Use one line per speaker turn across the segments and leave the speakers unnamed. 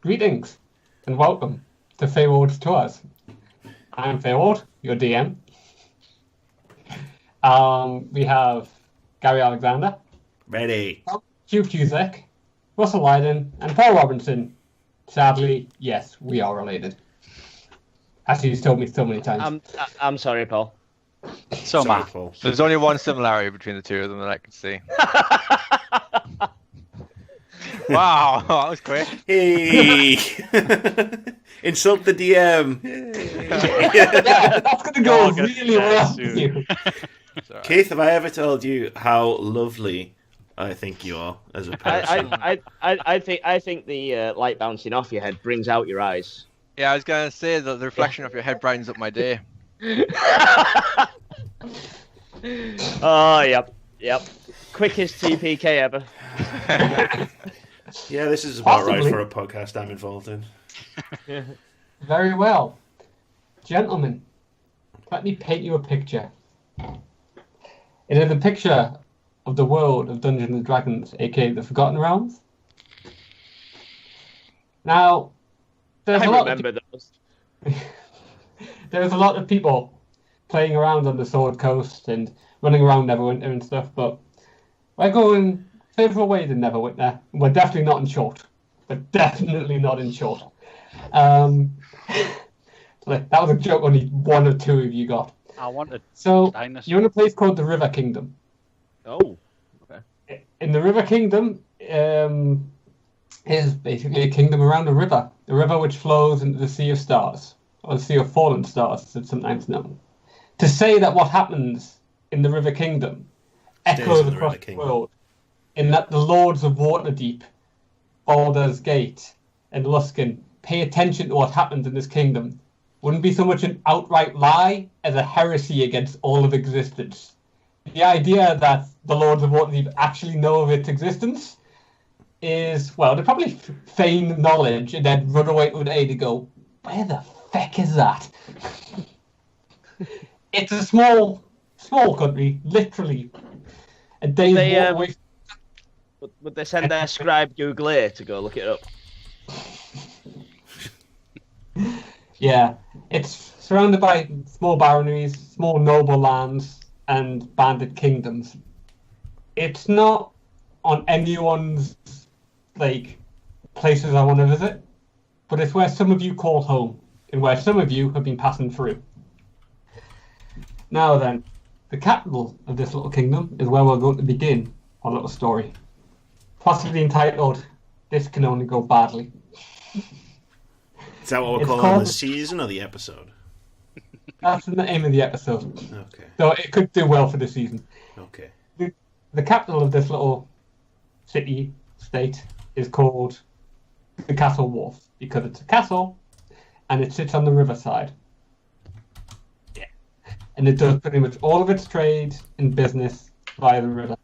Greetings and welcome to Feywald's Tours. I'm Feywald, your DM. We have Gary Alexander.
Ready.
Hugh Cusack, Russell Lydon, and Paul Robinson. Sadly, yes, we are related. As he's told me so many times.
I'm sorry, Paul.
So, Matt, there's only one similarity between the two of them that I can see. Wow, that was quick.
Hey! Insult the DM.
Yeah, that's going to go really well with you.
Keith, have I ever told you how lovely I think you are as a person?
I think the light bouncing off your head brings out your eyes.
Yeah, I was going to say that the reflection of your head brightens up my day.
Oh, yep. Quickest TPK ever.
Yeah, this is about
Possibly.
right for a podcast I'm involved in.
Very well. Gentlemen, let me paint you a picture. It is a picture of the world of Dungeons and Dragons, aka the Forgotten Realms. Now, there's
I
a lot
remember those.
there's a lot of people playing around on the Sword Coast and running around Neverwinter and stuff, but we're going further away than Neverwinter. We're definitely not in Short. We're definitely not in Short. That was a joke only one or two of you got.
I wanted
So,
dinosaur.
you're in a place called the River Kingdom.
Oh. Okay.
In the River Kingdom is basically a kingdom around a river which flows into the Sea of Stars, or the Sea of Fallen Stars, as it's sometimes known. To say that what happens in the River Kingdom echoes
in the
across
River
the
Kingdom.
world, in that the Lords of Waterdeep, Baldur's Gate, and Luskan pay attention to what happens in this kingdom, wouldn't be so much an outright lie as a heresy against all of existence. The idea that the Lords of Waterdeep actually know of its existence is, well, they probably feign knowledge and then run away to an aid to go, where the feck is that? It's a small country, literally a day's walk away.
Would they send their scribe Google to go look it up?
Yeah, it's surrounded by small baronies, small noble lands, and banded kingdoms. It's not on anyone's places I want to visit, but it's where some of you call home, and where some of you have been passing through. Now then, the capital of this little kingdom is where we're going to begin our little story, possibly entitled "This Can Only Go Badly."
Is that what we're
It's
calling
called-
the season or the episode?
That's the aim of the episode.
Okay.
So it could do well for the season.
Okay.
The capital of this little city state is called the Castle Wharf because it's a castle and it sits on the riverside. Yeah. And it does pretty much all of its trade and business via the river.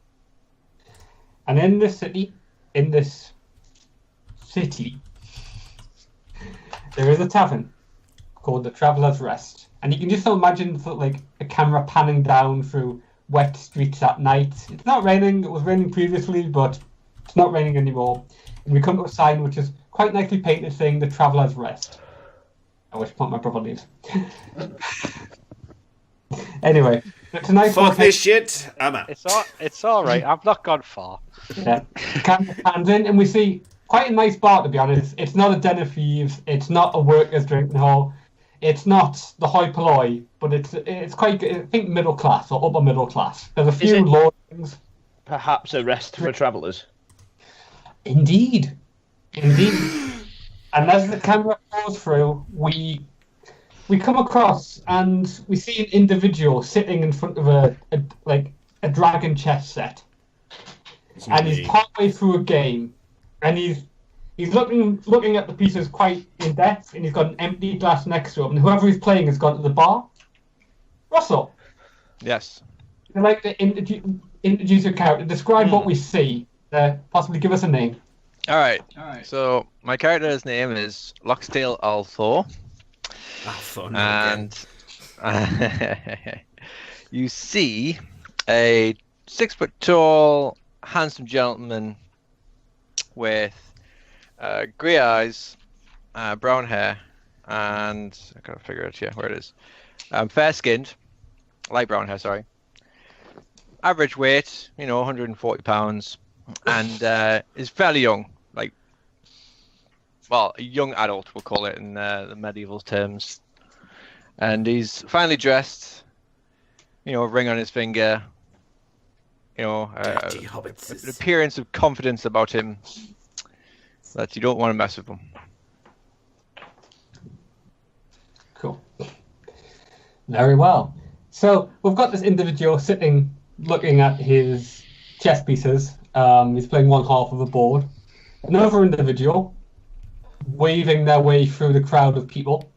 And in this city, there is a tavern called the Traveller's Rest. And you can just imagine a camera panning down through wet streets at night. It's not raining. It was raining previously, but it's not raining anymore. And we come to a sign which is quite nicely painted saying the Traveller's Rest. At which point my brother leaves. Anyway, it's a nice
Fuck this shit. I'm out.
It's all right. I've not gone far.
Yeah. The camera pans in and we see quite a nice bar, to be honest. It's not a den of thieves. It's not a workers' drinking hall. It's not the hoi polloi, but it's quite, I think, middle class or upper middle class. There's a few lodgings.
Perhaps a rest for travellers.
Indeed. And as the camera goes through, we come across and we see an individual sitting in front of a dragon chess set. And he's partway through a game, and he's looking at the pieces quite in depth, and he's got an empty glass next to him, and whoever he's playing has gone to the bar. Russell,
Yes.
I'd like to introduce your character, describe what we see, possibly give us a name.
All right. So my character's name is Loxdale Althor, and you see a 6 foot tall, handsome gentleman with grey eyes, brown hair, and I gotta figure it here where it is. Fair skinned, light brown hair. Sorry. Average weight, 140 pounds, and is fairly young. Well, a young adult, we'll call it in the medieval terms. And he's finely dressed, a ring on his finger,
Dirty
an
hobbitses.
appearance of confidence about him that you don't want to mess with him.
Cool. Very well. So we've got this individual sitting, looking at his chess pieces. He's playing one half of a board. Another individual waving their way through the crowd of people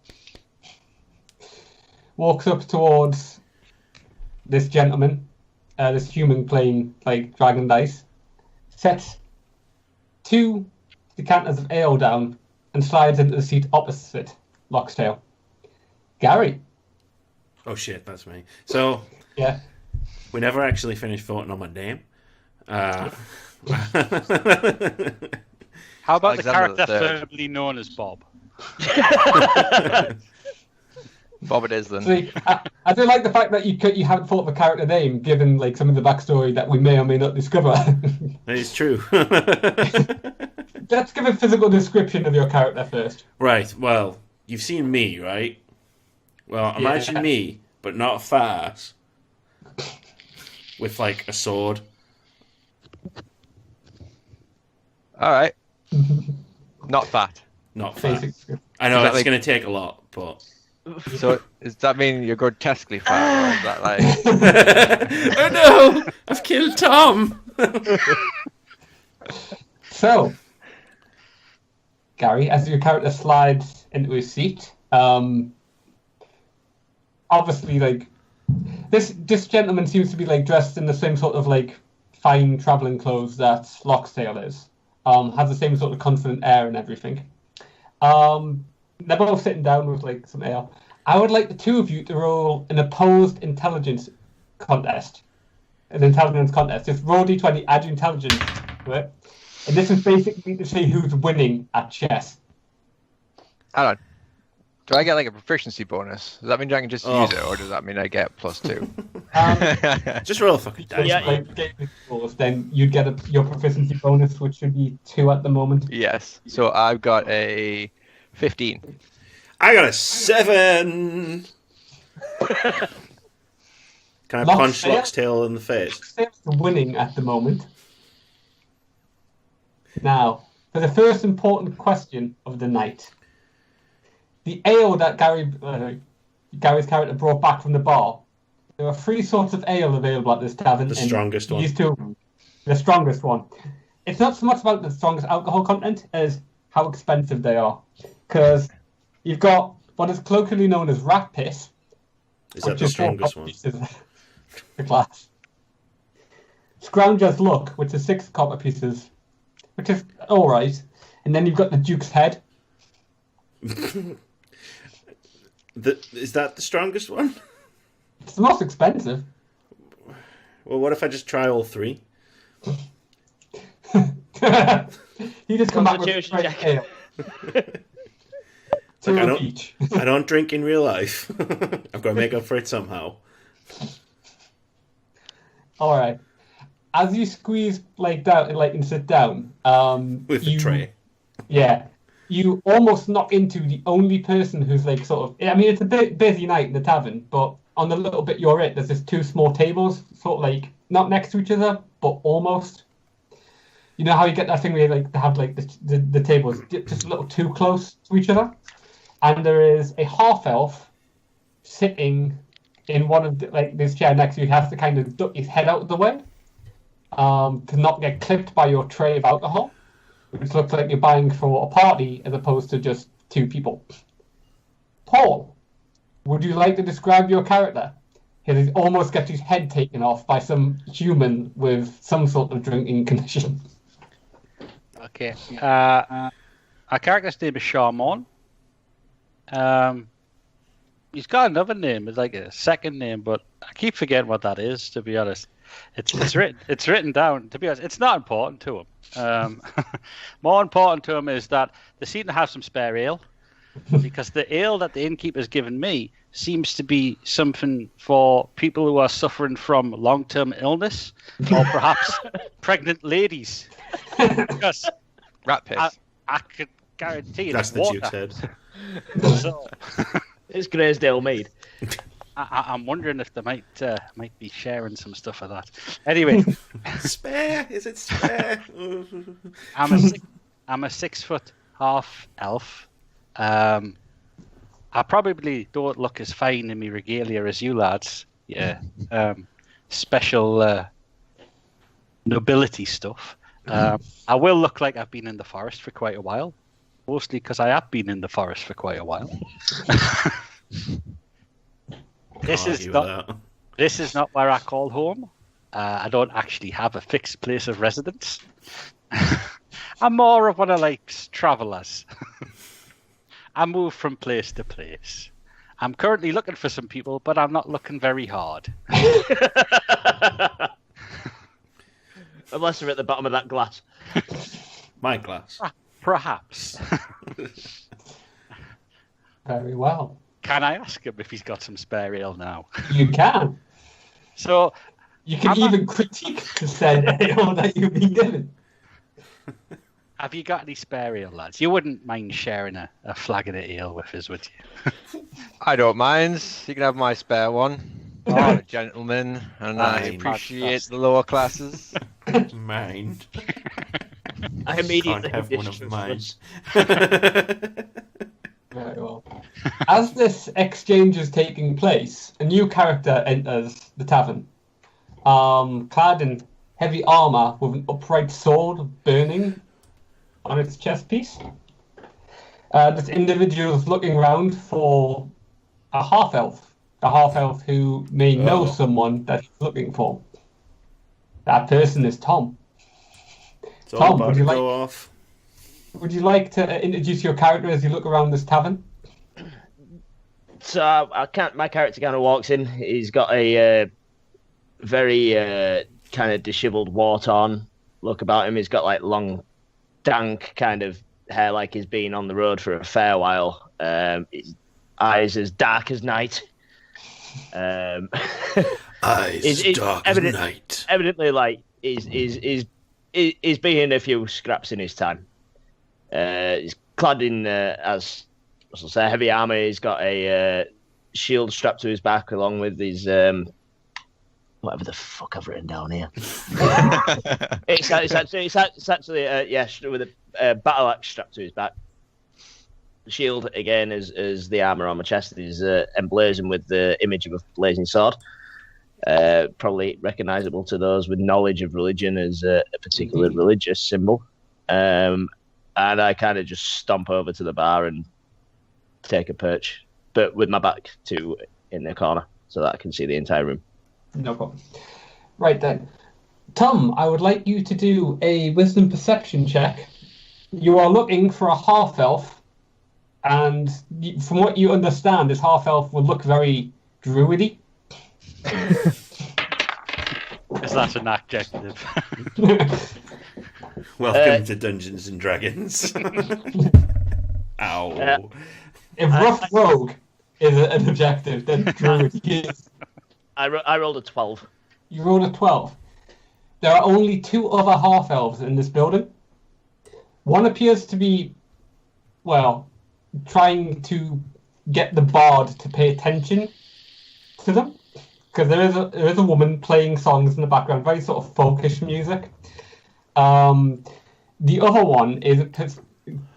walks up towards this gentleman, this human playing like dragon dice, sets 2 decanters of ale down, and slides into the seat opposite Loxtail. Gary.
Oh shit, that's me. So
Yeah.
we never actually finished voting on my name.
How about the
Alexander
character
the Third.
formerly known as Bob?
Bob it is then.
See, I do like the fact that you haven't thought of a character name, given like some of the backstory that we may or may not discover.
It's true.
Let's give a physical description of your character first.
Right, well, you've seen me, right? Well, imagine
Yeah.
me, but not fast, with like a sword.
All right. Not fat.
Not fast.
Basic.
I know
Is that
it's
like-
going to take a lot, but...
So does that mean you're grotesquely fat, or is that like?
Oh no! I've killed Tom!
So, Gary, as your character slides into his seat, obviously, like this gentleman seems to be like dressed in the same sort of like fine traveling clothes that Loxtail is. Has the same sort of confident air and everything. They're both sitting down with like some ale. I would like the two of you to roll an opposed intelligence contest. An intelligence contest. Just roll d20, add your intelligence to it. And this is basically to see who's winning at chess.
Hold on. Do I get like a proficiency bonus? Does that mean I can just
Oh.
use it, or does that mean I get +2?
Just roll a fucking dice.
Yeah,
man.
Like, get the scores, then you'd get your proficiency bonus, which should be 2 at the moment.
Yes. So I've got a 15.
I got a 7! Can I punch
Loxtail?
Loxtail in the face?
Loxtail's winning at the moment. Now, for the first important question of the night. The ale that Gary's character brought back from the bar. There are 3 sorts of ale available at this tavern.
The
and
strongest one.
These 2, the strongest one. It's not so much about the strongest alcohol content as how expensive they are. Because you've got what is colloquially known as rat piss.
Is that
which
the
is 4
strongest
copper
one?
pieces per glass. Scrounger's Luck, which is 6 copper pieces, which is alright. And then you've got the Duke's Head.
Is that the strongest one?
It's the most expensive.
Well, what if I just try all 3?
You just come back with
Constitution
straight
check.
ale. Two
I
of
don't-
each.
I don't drink in real life. I've got to make up for it somehow.
Alright. As you squeeze down and sit down,
With the tray.
Yeah. You almost knock into the only person who's like sort of. I mean, it's a bit busy night in the tavern, but on the little bit you're at, there's just 2 small tables, sort of like not next to each other, but almost. You know how you get that thing where you like to have like the tables just a little too close to each other, and there is a half elf sitting in one of this chair next to you. He has to kind of duck his head out of the way, to not get clipped by your tray of alcohol. Which looks like you're buying for a party as opposed to just 2 people. Paul, would you like to describe your character? He almost gets his head taken off by some human with some sort of drinking condition.
Okay. Our character's name is Sharmon. He's got another name. It's like a second name, but I keep forgetting what that is, to be honest. It's written down. To be honest, it's not important to him. More important to him is that they seem to have some spare ale, because the ale that the innkeeper's given me seems to be something for people who are suffering from long-term illness, or perhaps pregnant ladies. Because
Rat piss.
I could guarantee
That's
it's
the
water.
Duke's head.
So,
It's Greysdale mead.
I'm wondering if they might be sharing some stuff of that. Anyway,
Spare? Is it spare?
I'm a 6'1" elf. I probably don't look as fine in my regalia as you lads. Yeah, special nobility stuff. I will look like I've been in the forest for quite a while, mostly because I have been in the forest for quite a while. This is not where I call home. I don't actually have a fixed place of residence. I'm more of one of life's travellers. I move from place to place. I'm currently looking for some people, but I'm not looking very hard.
Unless they're at the bottom of that glass.
My glass.
Perhaps.
Very well.
Can I ask him if he's got some spare ale now?
You can.
So
You can even critique the said ale that you've been given.
have you got any spare ale, lads? You wouldn't mind sharing a flagon of ale with us, would you?
I don't mind. You can have my spare one. I'm a gentleman, and I
Fine.
appreciate the lower classes.
Mind.
I immediately
Can't have one of
distrust
mine.
us.
Very well. As this exchange is taking place, a new character enters the tavern, clad in heavy armor with an upright sword burning on its chest piece. This individual is looking around for a half-elf who may know someone that he's looking for. That person is Tom.
It's all
Tom,
about
would
to
you
go off.
Would you like to introduce your character as you look around this tavern?
So my character kind of walks in. He's got a very kind of disheveled, war-torn look about him. He's got like long, dank kind of hair, like he's been on the road for a fair while. His eyes as dark as night.
Eyes
It's
dark as night.
Evidently, like he's been a few scraps in his time. He's clad in as I say, heavy armor. He's got a shield strapped to his back, along with his whatever the fuck I've written down here. it's actually with a battle axe strapped to his back. The shield again is the armor on my chest is emblazoned with the image of a blazing sword. Probably recognizable to those with knowledge of religion as a particular religious symbol. And I kind of just stomp over to the bar and take a perch, but with my back to in the corner so that I can see the entire room.
No problem. Right then. Tom, I would like you to do a wisdom perception check. You are looking for a half-elf, and from what you understand, this half-elf would look very druidy.
Is that an adjective?
Welcome to Dungeons and Dragons. Ow.
If rough rogue is an objective, then druid is.
I rolled a 12.
You rolled a 12. There are only two other half-elves in this building. One appears to be, well, trying to get the bard to pay attention to them. Because there is a woman playing songs in the background, very sort of folkish music. The other one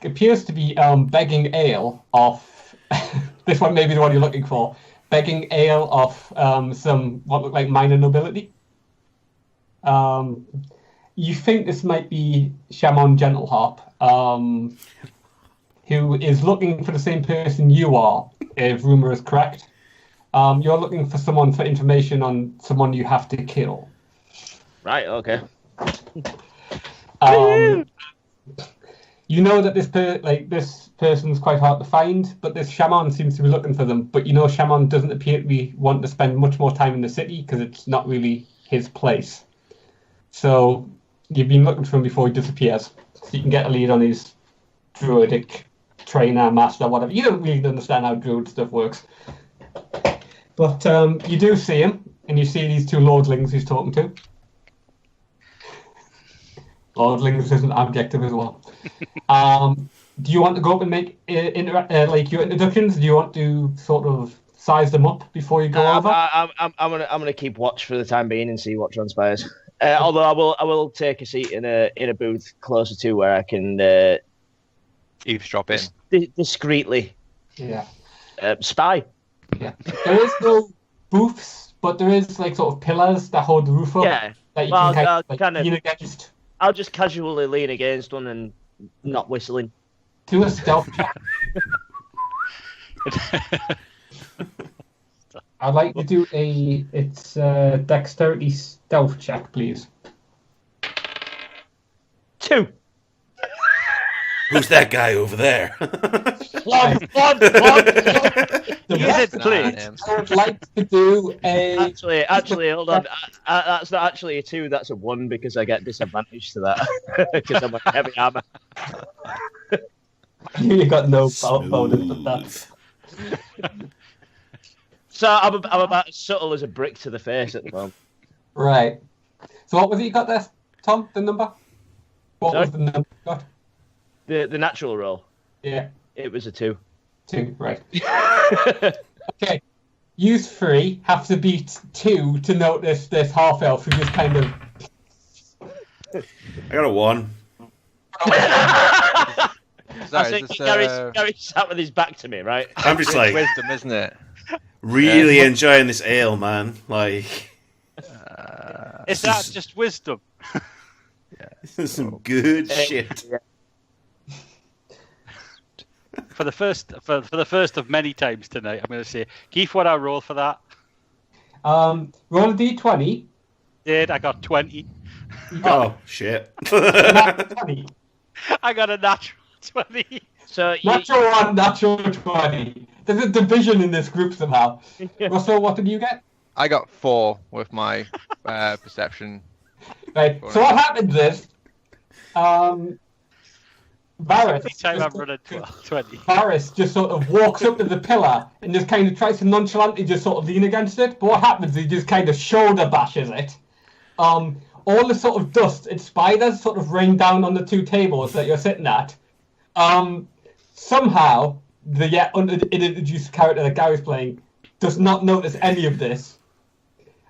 appears to be begging ale off. This one may be the one you're looking for. Begging ale off some what look like minor nobility. You think this might be Shaman Gentleharp, who is looking for the same person you are, if rumor is correct. You're looking for someone for information on someone you have to kill.
Right. Okay.
You know that this person's quite hard to find, but this shaman seems to be looking for them. But you know, shaman doesn't appear to be wanting to spend much more time in the city because it's not really his place. So you've been looking for him before he disappears. So you can get a lead on his druidic trainer, master, whatever. You don't really understand how druid stuff works. But you do see him, and you see these two lordlings he's talking to. Lordlings is an adjective as well. Do you want to go up and make like your introductions? Do you want to sort of size them up before you go over?
I'm gonna keep watch for the time being and see what transpires. Although I will take a seat in a booth closer to where I can
Eavesdrop in.
Discreetly.
Yeah.
Spy.
Yeah. There is no booths, but there is like sort of pillars that hold the roof up.
Yeah.
That you
Well,
can kind of lean against.
I'll just casually lean against one and not whistling.
Do a stealth check. I'd like to do a dexterity stealth check, please.
2.
Who's that guy over there?
One.
The
Use
rest
it, please.
I would like to do a...
Actually, hold on. That's not actually a 2. That's a 1 because I get disadvantage to that because I'm wearing heavy armor.
You got no bonus with that.
So I'm about as subtle as a brick to the face at the moment.
Right. So what was it you got there, Tom? The number? What
Sorry?
was the number you got?
The natural roll.
Yeah.
It was a 2.
2, right. Okay. Use 3, have to beat 2 to notice this half elf who just kind of...
I got a 1.
Sorry,
I think Gary sat with his back to me, right?
I'm just like
wisdom, isn't it?
really enjoying this ale, man. Like,
Is that just wisdom?
this is some good shit.
Yeah.
For the first of many times tonight, I'm going to say, Keith, what I roll for that?
Roll a d20.
I got 20.
Oh shit!
Nat 20.
I got a natural 20.
So
Natural 1, natural 20. There's a division in this group somehow. Russell, what did you get?
I got 4 with my perception.
Right. So what happens is, Varys,
Every time I've run a 20.
Varys just sort of walks up to the pillar and just kind of tries to nonchalantly just sort of lean against it. But what happens is he just kind of shoulder bashes it. All the sort of dust and spiders sort of rain down on the 2 tables that you're sitting at. Somehow, the yet unintroduced character that Gary's playing does not notice any of this.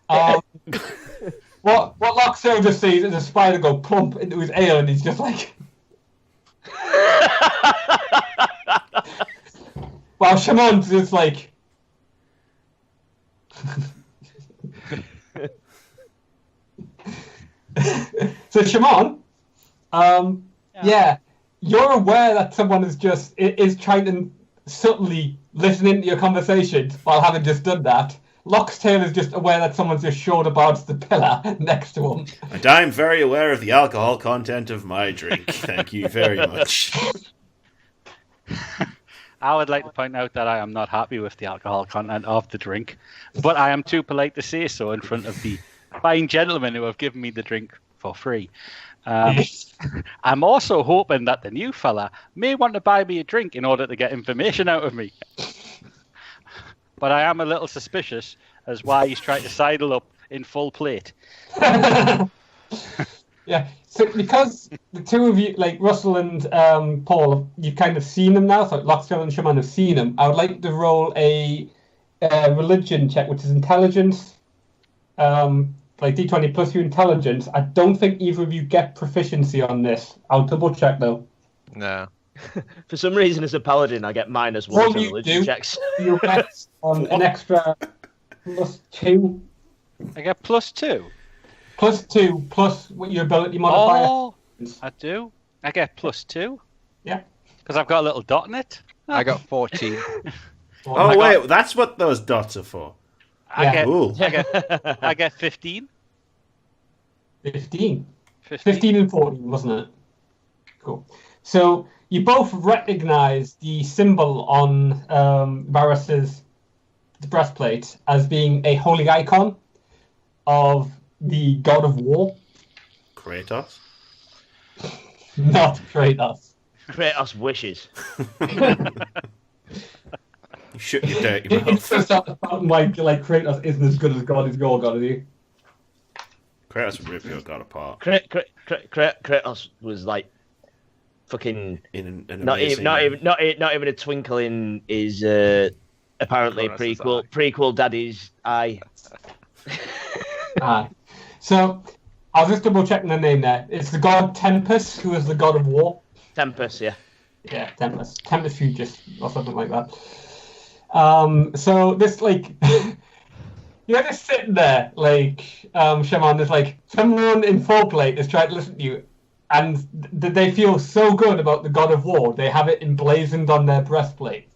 What Loxdale just sees is a spider go plump into his ale, and he's just like... While Shaman's just like... So Shaman, yeah, you're aware that someone is trying to subtly listen into your conversation while having just done that. Loxtail is just aware that someone's just shoulder barred the pillar next to him.
And I'm very aware of the alcohol content of my drink. Thank you very much.
I would like to point out that I am not happy with the alcohol content of the drink, but I am too polite to say so in front of the fine gentlemen who have given me the drink for free. I'm also hoping that the new fella may want to buy me a drink in order to get information out of me. But I am a little suspicious as why he's trying to sidle up in full plate.
Yeah, so because the two of you, like Russell and Paul, you've kind of seen them now, so Loxdale and Shaman have seen them. I would like to roll a religion check, which is intelligence, like D20 plus your intelligence. I don't think either of you get proficiency on this. I'll double check though.
No.
For some reason, as a paladin, I get -1
Well,
to
you
religion
do.
checks.
You'll get an extra +2.
I get +2.
+2 plus what your ability modifier.
Oh, I do. I get +2.
Yeah.
Because I've got a little dot in it.
I got 14.
Oh wait, that's what those dots are for.
Yeah.
I get 15.
15. 15 and 14, wasn't it? Cool. So you both recognize the symbol on Varys's breastplate as being a holy icon of the god of war.
Kratos.
Not Kratos.
Kratos wishes.
You shut your dirty
It's
mouth.
just not the fact like Kratos isn't as good as God is your god, is he?
Kratos would rip your god apart.
Kratos was like fucking
In an
not
amazing...
even a twinkle in his apparently
Kratos'
prequel daddy's eye.
So, I was just double checking the name there. It's the god Tempest, who is the god of war.
Tempest, yeah.
Yeah, Tempest. Tempest Fugis, or something like that. So this, like, you're just sitting there, like, Shaman, there's like, someone in foreplate is trying to listen to you, and they feel so good about the god of war, they have it emblazoned on their breastplate.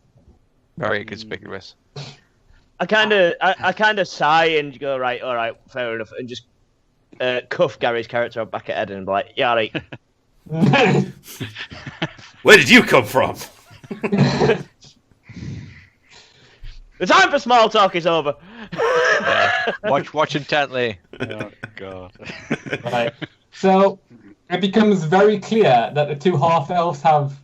Very conspicuous.
I kind of sigh and go, right, all right, fair enough, and just cuff Gary's character up back at Ed and be like, yeah, right.
Where did you come from?
The time for small talk is over.
Watch intently.
Oh God.
Right. So it becomes very clear that the two half elves have,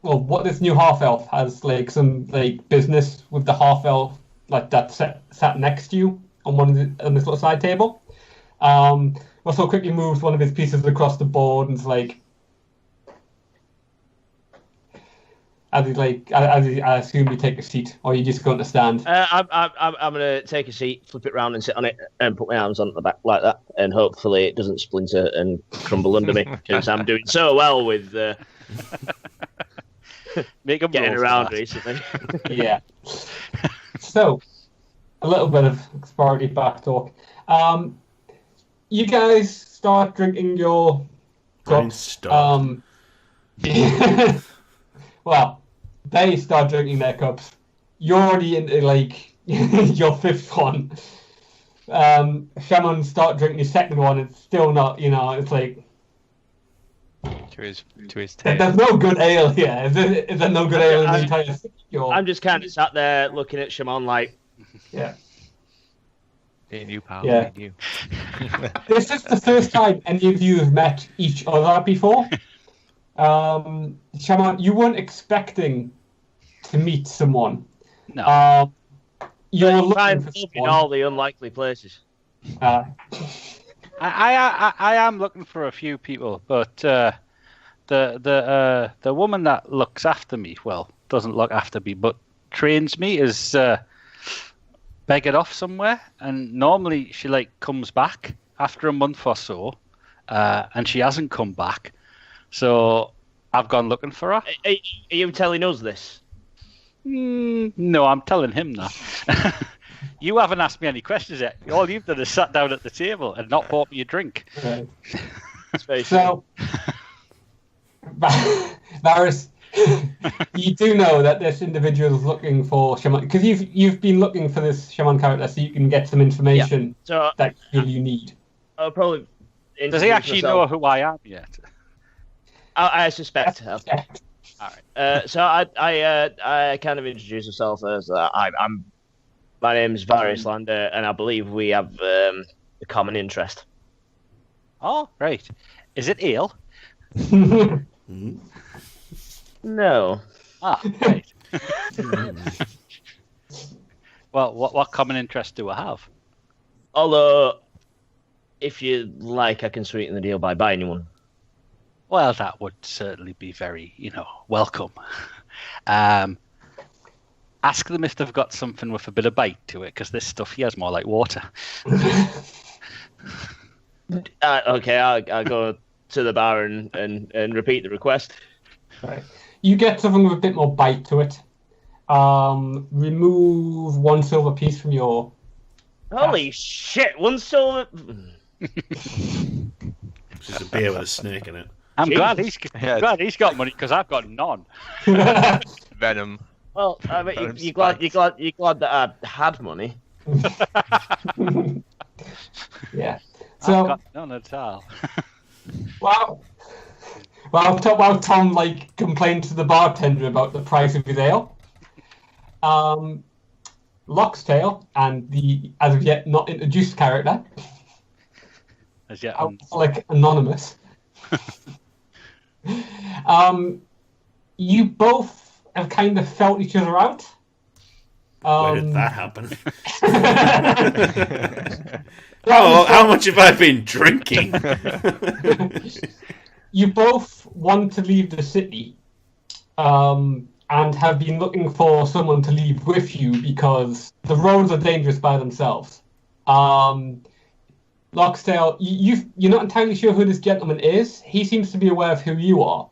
well, what this new half elf has like some like business with the half elf like that sat next to you on on this little side table. Also quickly moves one of his pieces across the board and is like, I assume you take a seat, or you just going to stand.
I'm gonna take a seat, flip it round, and sit on it, and put my arms on the back like that, and hopefully it doesn't splinter and crumble under me because I'm doing so well with
Make 'em
getting
roll
around
fast.
recently.
Yeah. So, a little bit of exploratory back talk. You guys start drinking your
Brain's
cups.
starved.
Well, they start drinking their cups. You're already into like your fifth one. Shaman start drinking his second one. It's still not, it's like
To his taste.
there's no good ale here. Is there no good ale in the entire city?
I'm just kind of sat there looking at Shimon like,
Yeah.
Me and you, pal.
Yeah.
Me and you.
This is the first time any of you have met each other before. Shaman, you weren't expecting to meet someone.
No.
You're
try
looking
and
for
help in
someone.
all the unlikely places.
I am looking for a few people, but the woman that looks after me, well, doesn't look after me, but trains me, is beggared off somewhere, and normally she like comes back after a month or so, and she hasn't come back, so I've gone looking for her.
Are you telling us this?
No, I'm telling him that. You haven't asked me any questions yet. All you've done is sat down at the table and not bought me a drink.
Right.
It's very
So, Varys, you do know that this individual is looking for Shaman, because you've been looking for this Shaman character so you can get some information
so
that you need.
I'll probably.
Does he actually know who I am yet?
I suspect.
Yeah.
All right.
So I kind of introduce myself as my name's Varys Lander, and I believe we have a common interest.
Oh, right. Is it ale?
No.
Ah, right. Well, what common interest do I have?
Although, if you like, I can sweeten the deal by buying you one.
Well, that would certainly be very, welcome. Ask them if they've got something with a bit of bite to it, because this stuff here is more like water.
Okay, I'll go to the bar and repeat the request.
Right. You get something with a bit more bite to it. Remove 1 silver piece from your...
Holy shit! 1 silver.
This is a beer with a snake in it.
I'm glad
Yeah.
he's got money, because I've got none.
Venom.
Well, I mean, you're glad that I had money.
Yeah.
I've
So,
got none at all.
while Tom complained to the bartender about the price of his ale, Lockstail and the as of yet not introduced character
as yet.
Alcoholic Anonymous. You both have kind of felt each other out.
Where did that happen? How much have I been drinking?
You both want to leave the city, and have been looking for someone to leave with you because the roads are dangerous by themselves. Loxdale, you're not entirely sure who this gentleman is. He seems to be aware of who you are.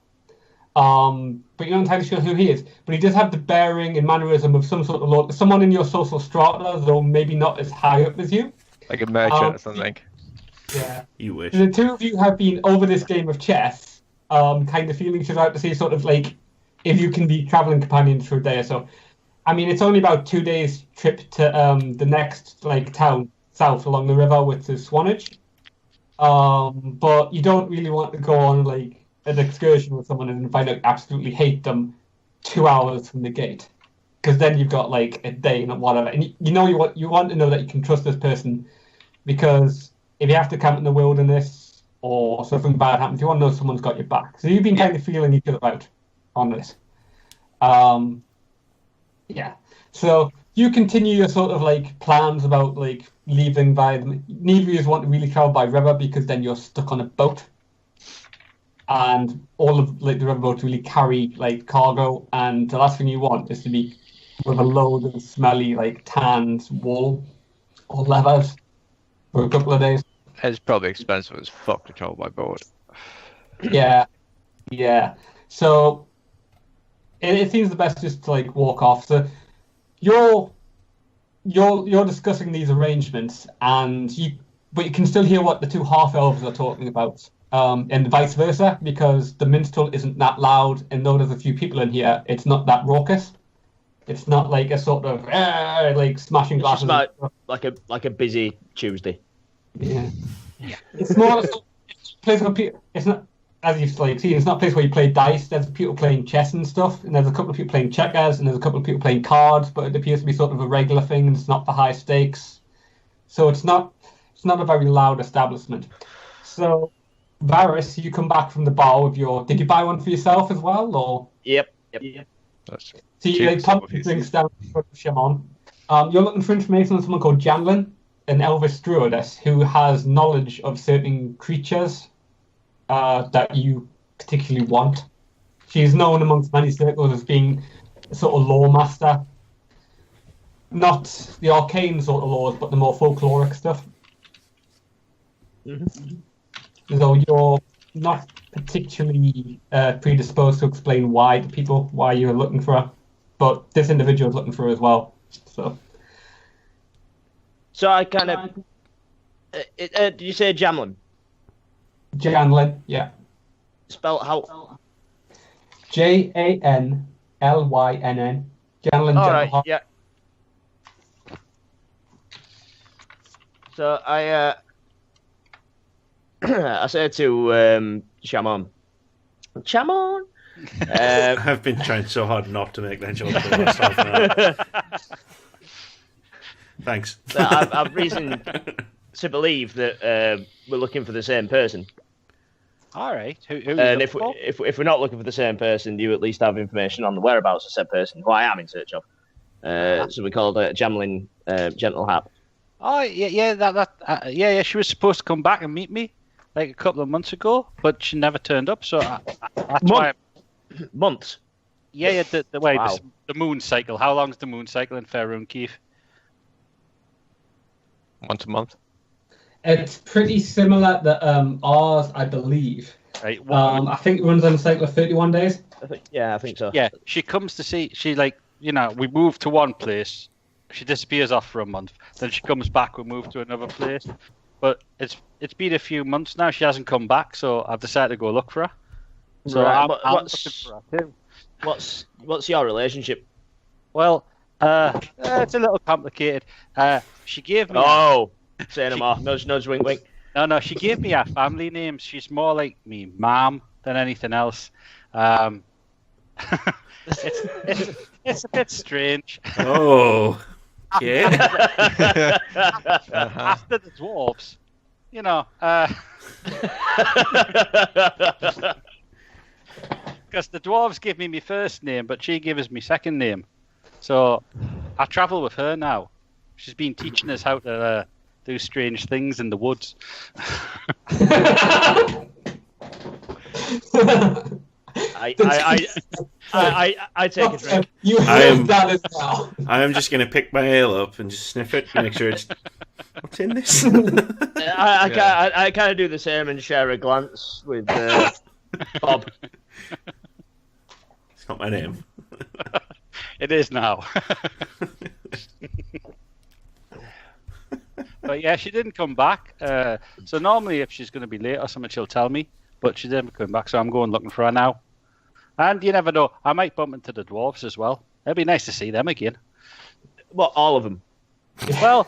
But you're not entirely sure who he is. But he does have the bearing and mannerism of some sort of someone in your social strata, though maybe not as high up as you.
Like a merchant or something.
Yeah.
You wish.
The two of you have been over this game of chess, kind of feeling each other out to see sort of like if you can be traveling companions for a day or so. I mean, it's only about 2 days trip to the next like town south along the river, which is Swanage. But you don't really want to go on like an excursion with someone and find out absolutely hate them 2 hours from the gate, because then you've got like a day and whatever, and you want to know that you can trust this person, because if you have to camp in the wilderness or something bad happens, you want to know someone's got your back. So you've been kind of feeling each other out on this. Yeah. So you continue your sort of like plans about like leaving by the. Neither of you want to really travel by river because then you're stuck on a boat. And all of like the riverboats really carry like cargo, and the last thing you want is to be with a load of smelly like tanned wool or leathers for a couple of days.
It's probably expensive as fuck to travel by boat.
Yeah. So it seems the best just to like walk off. So you're discussing these arrangements, but you can still hear what the two half elves are talking about. And vice versa, because the minstrel isn't that loud, and though there's a few people in here, it's not that raucous. It's not like a sort of like smashing glasses.
It's just like a busy Tuesday.
Yeah. It's more a place where people. It's not, as you've like seen, it's not a place where you play dice. There's people playing chess and stuff, and there's a couple of people playing checkers, and there's a couple of people playing cards. But it appears to be sort of a regular thing, and it's not for high stakes. So it's not a very loud establishment. So. Varys, you come back from the bar with your. Did you buy one for yourself as well, or?
Yep.
That's
So you like pump the drinks down for Shimon. You're looking for information on someone called Janlin, an Elvish druidess who has knowledge of certain creatures that you particularly want. She's known amongst many circles as being a sort of lore master. Not the arcane sort of laws, but the more folkloric stuff.
Mm-hmm.
So you're not particularly predisposed to explain why to people why you're looking for her, but this individual is looking for her as well. So
I kind of. Did you say Jamlin?
Janlin, yeah.
Spell how?
Janlynn. Janlin.
All right. Yeah. So I said to Shamon.
I've been trying so hard not to make that joke for the last half an hour. Thanks.
I've reason to believe that we're looking for the same person.
All right. Who
and if we're not looking for the same person, do you at least have information on the whereabouts of said person, who I am in search of? So we called Jamlin Gentle Hap.
Oh yeah. She was supposed to come back and meet me like a couple of months ago, but she never turned up. So that's why.
Months.
Yeah.
Wow.
The moon cycle. How long's the moon cycle in Faerun, Keith?
Once a month.
It's pretty similar to ours, I believe.
Right.
I think it runs on a cycle of 31 days.
I think so.
Yeah, she comes to see. She we move to one place. She disappears off for a month. Then she comes back. We move to another place. But it's been a few months now. She hasn't come back, so I've decided to go look for her. So
right.
I'm looking for her too.
What's your relationship?
Well, it's a little complicated. She gave me.
Say no more. Nudge, wink, wink.
No. She gave me a family name. She's more like me mom than anything else. It's a bit strange.
Oh, yeah.
After the dwarves, you know, because the dwarves give me my first name, but she gives us my second name. So I travel with her now. She's been teaching us how to do strange things in the woods. I take a drink.
You heard that as well.
I am just going to pick my ale up and just sniff it, make sure it's... What's in this?
I kind of do the same and share a glance with Bob.
It's not my name.
It is now. But yeah, she didn't come back. So normally if she's going to be late or something, she'll tell me. But she didn't come back, so I'm going looking for her now. And you never know, I might bump into the dwarves as well. It'd be nice to see them again.
What, all of them?
Well,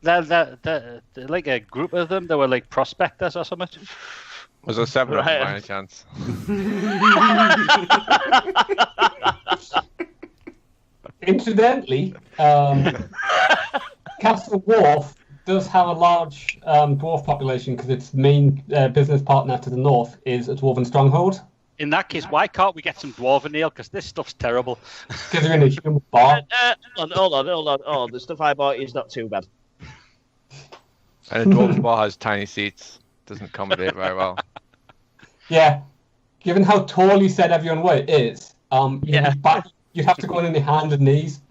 they're like a group of them. They were like prospectors or something.
Was there 7 of them by any chance?
Incidentally, Castle Wharf does have a large dwarf population because its main business partner to the north is a dwarven stronghold.
In that case, why can't we get some dwarven ale? Because this stuff's terrible.
Because they're in a human bar.
Hold on. Oh, the stuff I bought is not too bad.
And a dwarven bar has tiny seats. Doesn't accommodate very well.
Yeah. Given how tall you said everyone is, you'd have to go in on your hands and knees.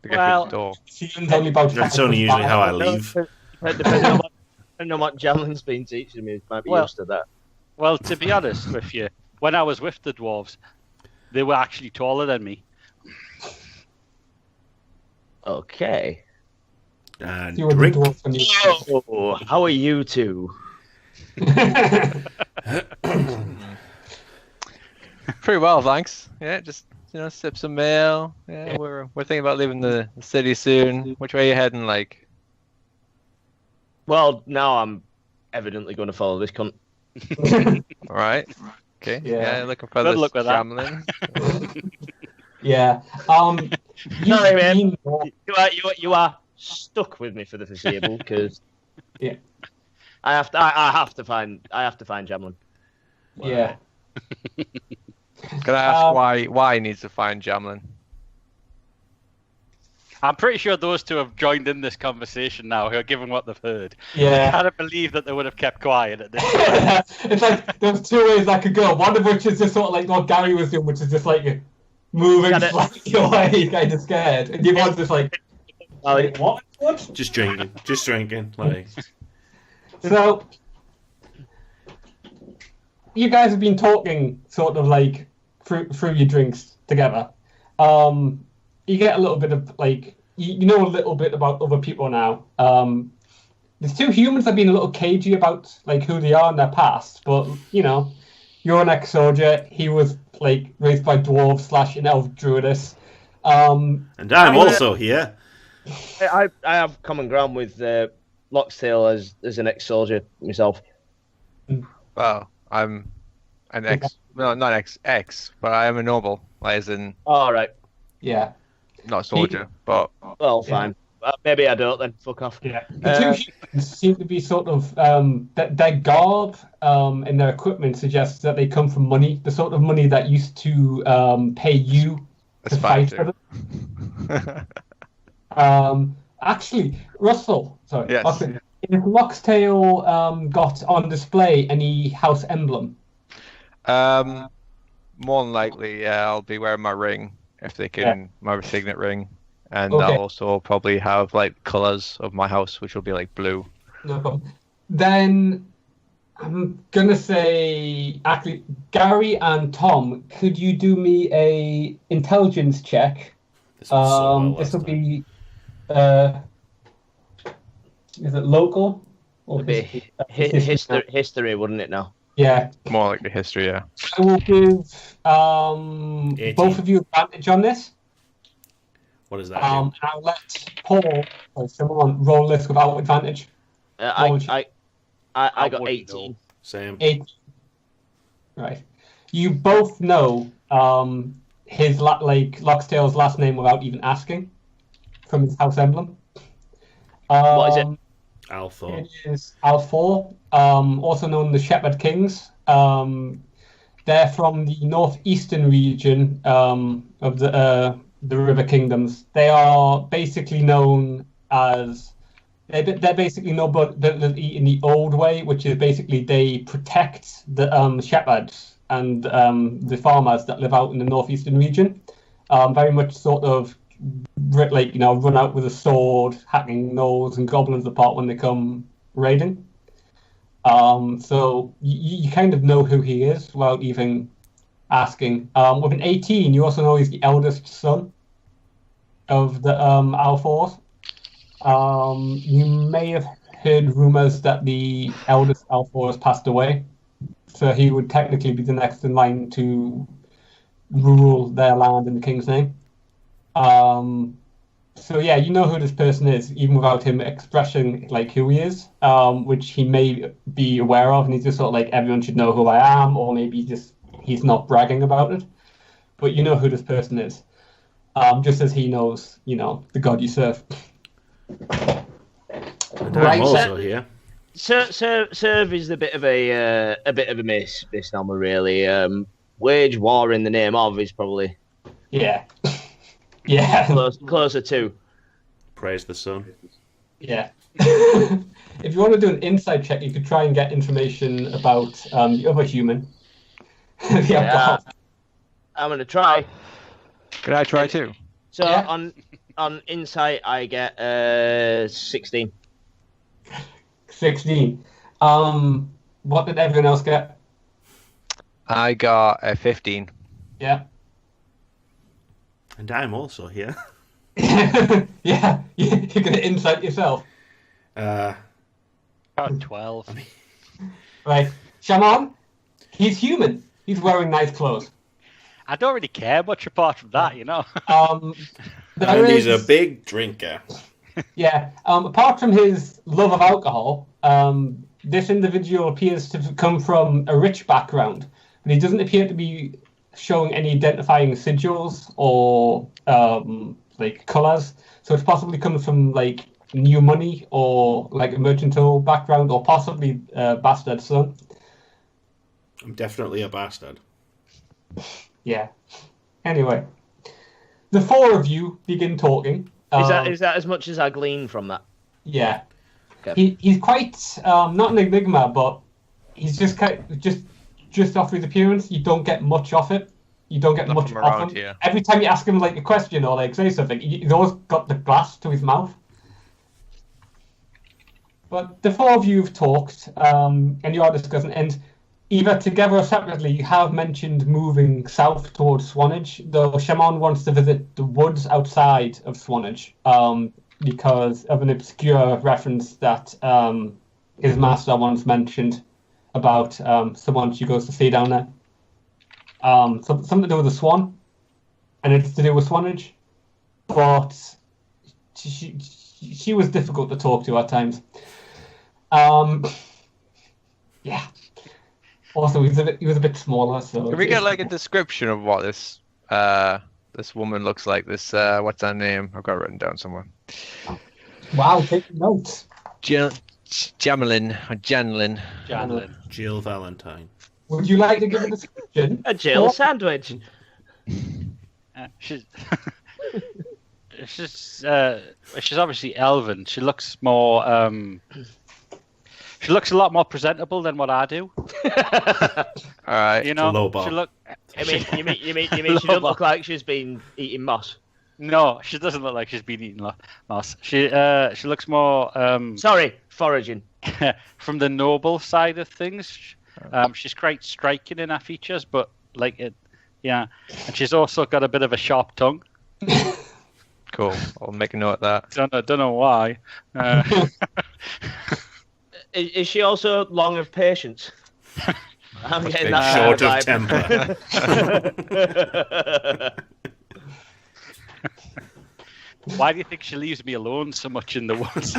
To get through the door.
Ceiling's only about
That's only usually how I leave.
Depending on what Jamlin's been teaching me, might be used to that.
Well, to be honest with you, when I was with the dwarves, they were actually taller than me.
Okay.
And
You were the
drink.
dwarf when you...
Oh, how are you two?
Pretty well, thanks. Yeah, just sip some ale. Yeah, we're thinking about leaving the city soon. Which way are you heading? Like,
Well, now I'm evidently going to follow this cunt.
all right. Okay.
Yeah.
Looking for
Good
this
luck with that.
Jamlin.
Yeah.
Sorry, man.
You
You are stuck with me for the foreseeable because
Yeah.
I have to find Jamlin.
Yeah.
Can I ask why he needs to find Jamlin?
I'm pretty sure those two have joined in this conversation now, given what they've heard. I
Yeah.
can't believe that they would have kept quiet at this point.
It's like there's two ways that could go. One of which is just sort of like what Gary was doing, which is just like moving
Got it.
slightly away, kind of scared. And the other one's just like, what?
Just drinking. Like,
So, you guys have been talking sort of like through your drinks together. You get a little bit of like, you know a little bit about other people now. There's two humans that have been a little cagey about like who they are in their past, but you're an ex-soldier. He was like raised by dwarves / an elf druidess.
and I'm also here.
I have common ground with Loxtail as an ex-soldier myself.
Well, I'm an ex. No, not ex, but I am a noble. Like, as in,
All right.
Yeah.
not a soldier, but
Well, fine. Maybe I don't then. Fuck off.
Yeah. The two humans seem to be sort of their garb and their equipment suggests that they come from money, the sort of money that used to pay you to fight for them. Actually, Russell, sorry.
Yes.
Russell, is Loxtail got on display any house emblem?
more than likely, yeah, I'll be wearing my ring if they can, my signet ring, and
Okay.
I'll also probably have like colors of my house, which will be like blue.
No problem. Then I'm gonna say, actually, Gary and Tom, could you do me a intelligence check?
This was so well
This will
last time.
be, is it local? Or
It'd be
history?
history, wouldn't it now?
Yeah.
More like the history, yeah.
I will give
18.
both of you advantage on this.
What is that?
And I'll let Paul or someone roll this without advantage.
I got
wouldn't
18.
Same.
8. Right. You both know his Loxtail's last name without even asking from his house emblem.
What is it?
Althor.
It is Alfor, also known as the Shepherd Kings. They're from the northeastern region of the River Kingdoms. They are basically known as they're basically nobility in the old way, which is basically they protect the shepherds and the farmers that live out in the northeastern region. Very much sort of run out with a sword, hacking gnolls and goblins apart when they come raiding. So you kind of know who he is without even asking. With an 18, you also know he's the eldest son of the Alfors. You may have heard rumors that the eldest Alfor has passed away, so he would technically be the next in line to rule their land in the king's name. So yeah, you know who this person is, even without him expressing like who he is, which he may be aware of, and he's just sort of like, everyone should know who I am, or maybe he's not bragging about it. But you know who this person is, just as he knows, the god you serve.
And
Right,
I'm also here.
Serve is a bit of a misnomer, really. Wage war in the name of is probably
Yeah. Yeah.
closer to.
Praise the sun.
Yeah. If you want to do an inside check, you could try and get information about the other human.
Yeah. I'm gonna try.
Can I try too?
So
Yeah.
on insight, I get 16.
16. What did everyone else get?
I got a 15.
Yeah.
And I'm also here.
Yeah. You're gonna insight yourself.
Uh,
About 12.
Right. Shaman, he's human. He's wearing nice clothes.
I don't really care much apart from that,
There
and he's a
is-
big drinker.
Yeah. Apart from his love of alcohol, this individual appears to come from a rich background, but he doesn't appear to be showing any identifying sigils or colours. So it possibly comes from like new money or like a mercantile background, or possibly a bastard son.
I'm definitely a bastard.
Yeah. Anyway, the four of you begin talking.
Is that as much as I glean from that?
Yeah.
Okay.
He's quite not an enigma, but he's just just off his appearance. You don't get much off it. You don't get
Not
much
from
off
around
him.
here.
Every time you ask him like a question or like say something, he's always got the glass to his mouth. But the four of you have talked, and you are discussing, and either together or separately, you have mentioned moving south towards Swanage, though Shaman wants to visit the woods outside of Swanage, because of an obscure reference that his master once mentioned about someone she goes to see down there. Something to do with the swan, and it's to do with Swanage, but she was difficult to talk to at times. Yeah. Also, he was a bit smaller, so.
Can we get like a description of what this woman looks like? This what's her name? I've got it written down somewhere.
Wow, take notes.
Jamelin or Janlin.
Janlin.
Jill Valentine.
Would you like to give a description?
A Jill
Or-
sandwich.
She's she's obviously elven. She looks more she looks a lot more presentable than what I do.
All right.
low bar.
She look.
You mean she doesn't look like she's been eating moss?
No, she doesn't look like she's been eating moss. She looks more
Sorry, foraging.
from the noble side of things. She's quite striking in her features, but like it, yeah. And she's also got a bit of a sharp tongue.
Cool. I'll make a note of that.
Don't know why.
Is she also long of patience? I'm
Must
getting
be
that
Short of
vibe.
temper.
Why do you think she leaves me alone so much in the woods?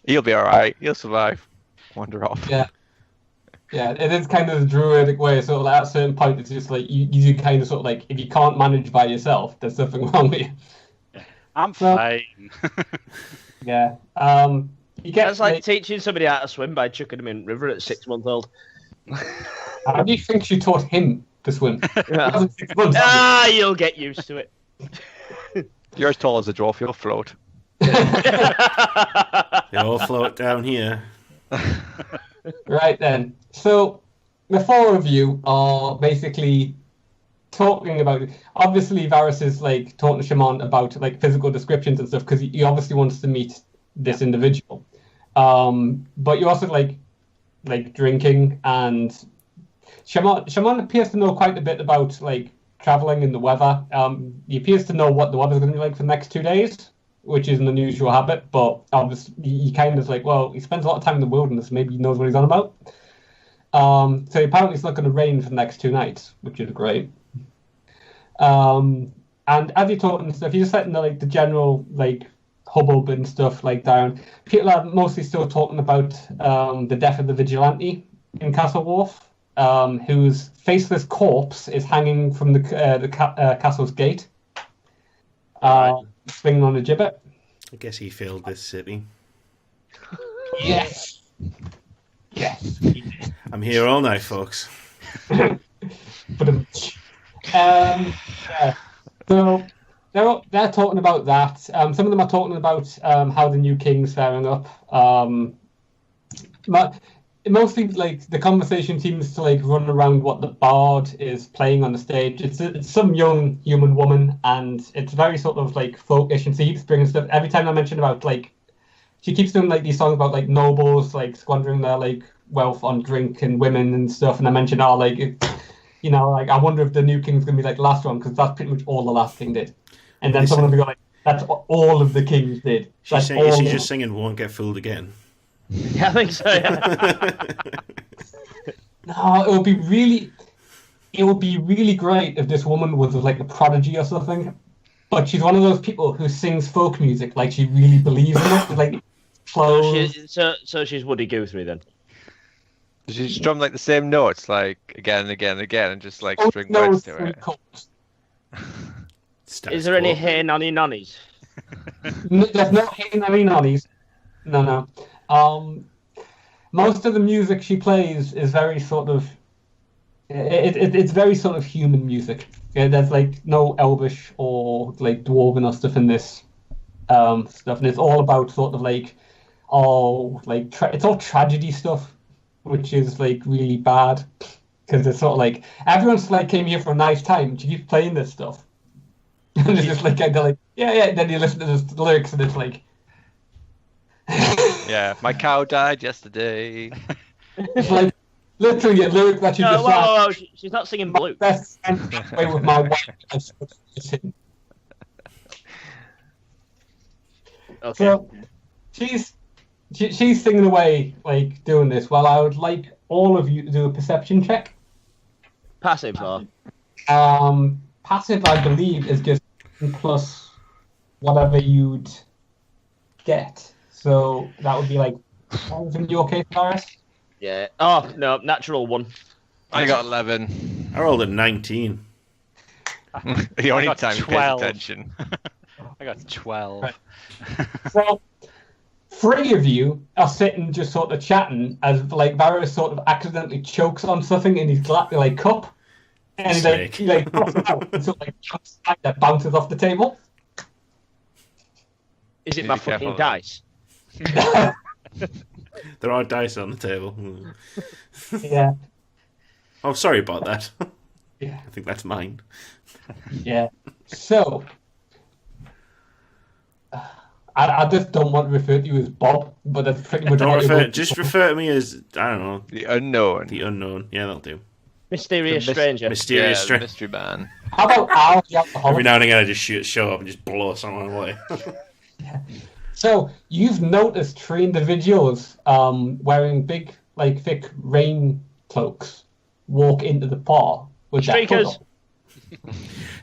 He'll be all right. He'll survive. Wander off.
Yeah. Yeah, it is kind of the druidic way. Sort of like at a certain point, it's just like you kind of sort of like, if you can't manage by yourself, there's something wrong with you.
I'm
Well-
fine.
Yeah. You get
That's like teaching somebody how to swim by chucking them in river at 6-month-old.
How do you think she taught him to swim?
Yeah. You'll get used to it.
You're as tall as a dwarf, you'll float.
They all float down here.
Right then. So the four of you are basically talking about. Obviously, Varys is like talking to Shaman about like physical descriptions and stuff because he obviously wants to meet this individual. But you also like drinking, and Shaman appears to know quite a bit about like traveling and the weather. He appears to know what the weather's going to be like for the next 2 days, which is an unusual habit, but obviously he kind of like, well, he spends a lot of time in the wilderness, maybe he knows what he's on about. So apparently it's not going to rain for the next 2 nights, which is great. And as you're talking and stuff, you're just letting the general like hubbub and stuff like down. People are mostly still talking about the death of the vigilante in Castle Wharf, whose faceless corpse is hanging from the castle's gate. Swinging on a gibbet.
I guess he failed this city.
Yes. Yes.
I'm here all night, folks.
But yeah. So they're talking about that. Some of them are talking about how the new king's faring up. But mostly, like the conversation seems to like run around what the bard is playing on the stage. It's some young human woman, and it's very sort of like folkish, and she keeps bringing stuff. Every time I mention about like, she keeps doing like these songs about like nobles like squandering their like wealth on drink and women and stuff. And I mentioned like like I wonder if the new king's gonna be like the last one, because that's pretty much all the last king did. And then someone will be like, that's all of the kings did.
Is she just singing "Won't Get Fooled Again"?
Yeah, I think so. Yeah.
No, it would be really great if this woman was like a prodigy or something. But she's one of those people who sings folk music like she really believes in it. Like,
so she's Woody Guthrie then.
Does she strum like the same notes, like again and again and again, and just like string
no,
words to it?
Is there any hey nonny nonnies?
No, there's no hey nonny nonnies. No. Most of the music she plays is very sort of it's very sort of human music. Yeah, there's like no elvish or like dwarven or stuff in this stuff, and it's all about sort of like it's all tragedy stuff, which is like really bad because it's sort of like everyone's like came here for a nice time. She keeps playing this stuff, and it's just like they're like yeah. And then you listen to the lyrics, and it's like.
Yeah, my cow died yesterday.
It's like literally a lyric that you just
whoa. She's not singing blue.
Best way with my wife.
Okay.
So she's singing away like doing this. Well, I would like all of you to do a perception check.
Passive though.
Passive, I believe, is just plus whatever you'd get. So that would be like, in your case, Varys?
Yeah. Oh, no, natural 1.
I got 11.
I rolled a 19.
The only time you paid attention.
I got 12.
Right. So, 3 of you are sitting just sort of chatting as like Varys sort of accidentally chokes on something in his like cup, and he pops it out and sort of like jumps like that bounces off the table.
Is it my fucking dice?
There are dice on the table.
Yeah.
Oh, sorry about that.
Yeah.
I think that's mine.
Yeah. So, I just don't want to refer to you as Bob, but that's pretty much
Just refer to me as, I don't know.
The unknown.
The unknown. Yeah, that'll do.
Mysterious stranger.
Mysterious stranger.
Mystery man.
How about Al, the alcoholic?
Every now and again I just show up and just blow someone away.
Yeah. So, you've noticed 3 individuals wearing big, like, thick rain cloaks walk into the bar with
Streakers.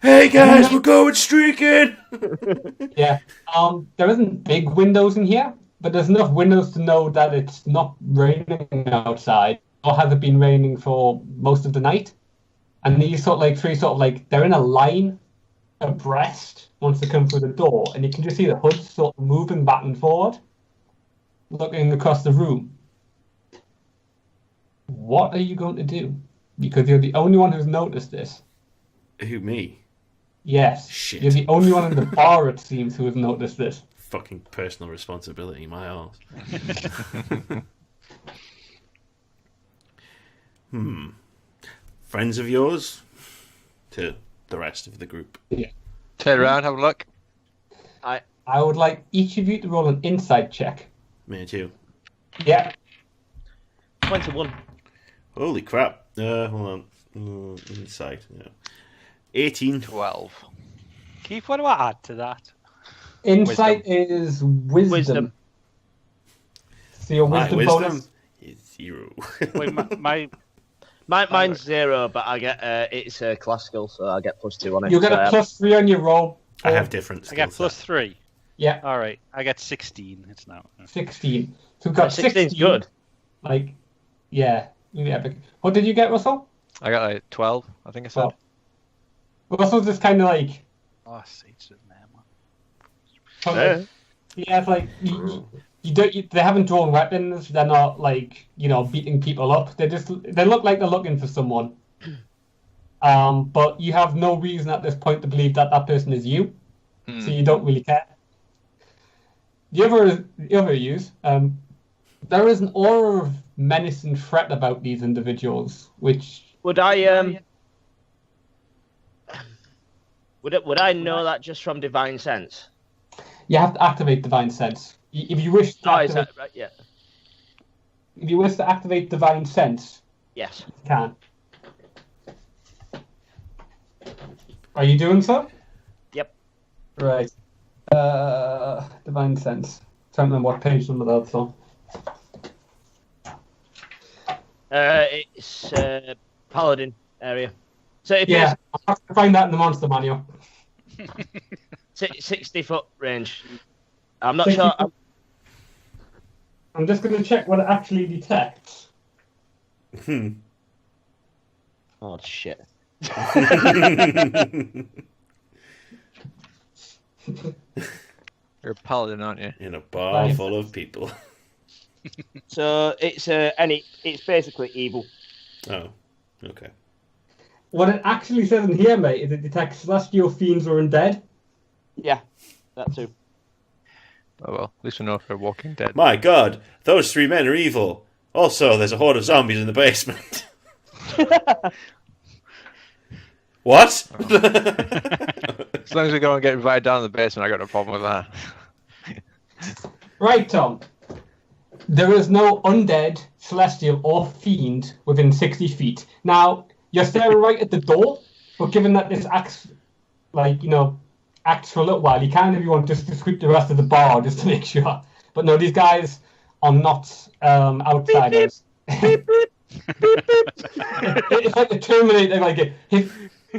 Hey guys, we're going streaking!
Yeah. There isn't big windows in here, but there's enough windows to know that it's not raining outside, or has it been raining for most of the night. And these 3 they're in a line, abreast once they come through the door, and you can just see the hood sort of moving back and forward, looking across the room. What are you going to do? Because you're the only one who's noticed this.
Who, me?
Yes.
Shit.
You're the only one in the bar, it seems, who has noticed this.
Fucking personal responsibility, my arse. Friends of yours? To the rest of the group.
Yeah.
Turn around, have a look.
I would like each of you to roll an insight check.
Me too.
Yeah.
21.
Holy crap. Hold on. Insight. Yeah. 18.
12.
Keith, what do I add to that?
Insight is wisdom. So your
My
wisdom bonus.
is 0.
Wait,
Mine's 0, but I get it's a class skill, so I get +2 on it.
You'll get a +3 on your roll.
I have different
I
skill
get
sets.
+3.
Yeah.
All right, I get 16. It's now
16. So we've got
16's
16.
good.
Like, yeah. What did you get, Russell?
I got like 12, I think I said.
Well, Russell's just kind of like,
Oh, seats in there, man.
probably, yeah, it's like they haven't drawn weapons. They're not like beating people up. They look like they're looking for someone. But you have no reason at this point to believe that that person is you, so you don't really care. The other use, there is an aura of menace and threat about these individuals, which
Would I would I know that just from divine sense?
you have to activate divine sense. If you wish to
Oh, is
activate,
that right? Yeah.
if you wish to activate divine sense,
Yes.
you can. Are you doing so?
Yep.
Right. Divine sense. Can't remember what page number that's on.
It's paladin area. So it
Yeah,
is
I'll have to find that in the monster manual.
60-foot range. I'm not
60
sure.
foot. I'm just going to check what it actually detects.
Oh shit.
You're a paladin, aren't you?
In a bar
Right.
full of people.
So it's it's basically evil.
Oh, okay.
What it actually says in here, mate, is it detects celestial fiends or undead.
Yeah, that too.
Oh well, at least we know if they're Walking Dead.
My god, those 3 men are evil. Also, there's a horde of zombies in the basement. What?
As long as we don't get invited down to the basement, I got no problem with that.
Right, Tom. There is no undead, celestial, or fiend within 60 feet. Now, you're staring right at the door, but given that this acts, acts for a little while, you can, if you want, just to sweep the rest of the bar just to make sure. But no, these guys are not outsiders. It's like the Terminator.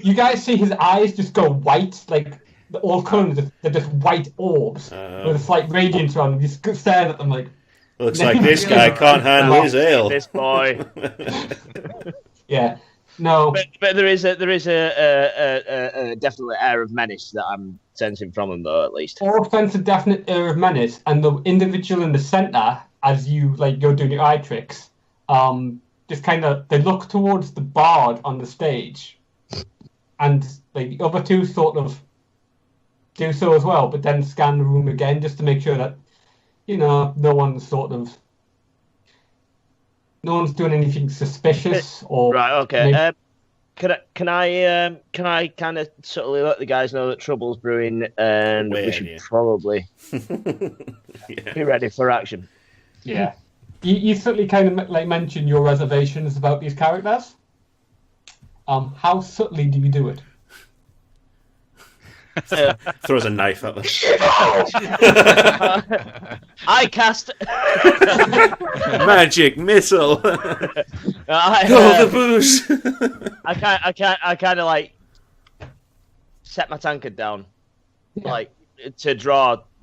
You guys see his eyes just go white, like all colours. They're just white orbs with a slight radiance around them. You just stare at them like.
Looks like this guy can't handle his ale.
This boy.
Yeah. No.
But there is a definite air of menace that I'm sensing from him, though, at least.
All sense a definite air of menace, and the individual in the centre, as you you're doing your eye tricks, just kind of they look towards the bard on the stage, and the other two sort of do so as well, but then scan the room again just to make sure that no one's doing anything suspicious or
Right. Okay. Can I kind of subtly let the guys know that trouble's brewing and
Where,
we should
yeah.
probably
Yeah.
be ready for action.
Yeah. You certainly kind of mention your reservations about these characters. How subtly do you do it?
Throws a knife at them.
I cast.
Magic missile. Go the booze.
I kind of set my tankard down,
Yeah.